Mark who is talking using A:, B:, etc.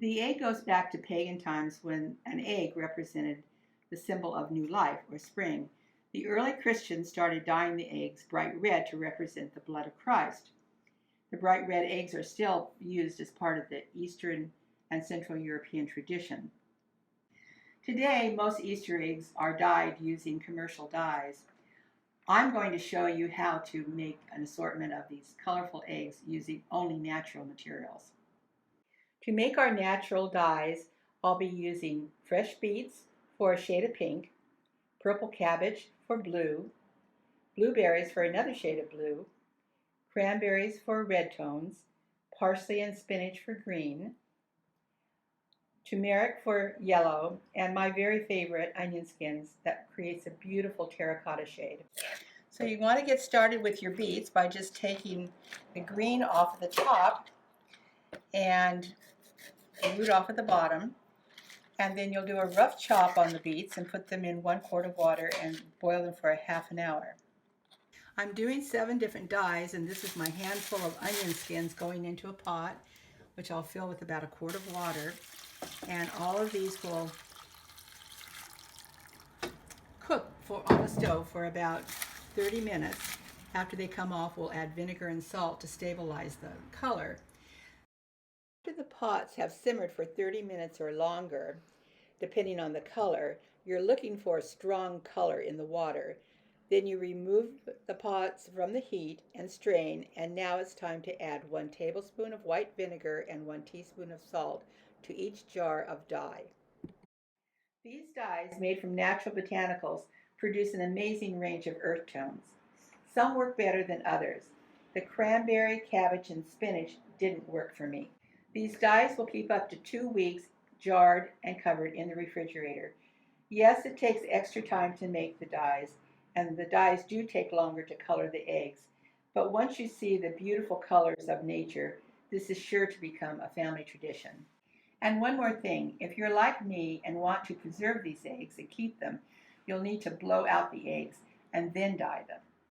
A: The egg goes back to pagan times when an egg represented the symbol of new life or spring. The early Christians started dyeing the eggs bright red to represent the blood of Christ. The bright red eggs are still used as part of the Eastern and Central European tradition. Today, most Easter eggs are dyed using commercial dyes. I'm going to show you how to make an assortment of these colorful eggs using only natural materials. To make our natural dyes, I'll be using fresh beets for a shade of pink, purple cabbage for blue, blueberries for another shade of blue, cranberries for red tones, parsley and spinach for green, turmeric for yellow, and my very favorite, onion skins, that creates a beautiful terracotta shade. So you want to get started with your beets by just taking the green off the top and the root off at the bottom, and then you'll do a rough chop on the beets and put them in 1 quart of water and boil them for a half an hour. I'm doing 7 different dyes, and this is my handful of onion skins going into a pot, which I'll fill with about 1 quart of water, and all of these will cook on the stove for about 30 minutes. After they come off, we'll add vinegar and salt to stabilize the color. After the pots have simmered for 30 minutes or longer, depending on the color, you're looking for a strong color in the water. Then you remove the pots from the heat and strain, and now it's time to add 1 tablespoon of white vinegar and 1 teaspoon of salt to each jar of dye. These dyes, made from natural botanicals, produce an amazing range of earth tones. Some work better than others. The cranberry, cabbage, and spinach didn't work for me. These dyes will keep up to 2 weeks jarred and covered in the refrigerator. Yes, it takes extra time to make the dyes, and the dyes do take longer to color the eggs. But once you see the beautiful colors of nature, this is sure to become a family tradition. And one more thing, if you're like me and want to preserve these eggs and keep them, you'll need to blow out the eggs and then dye them.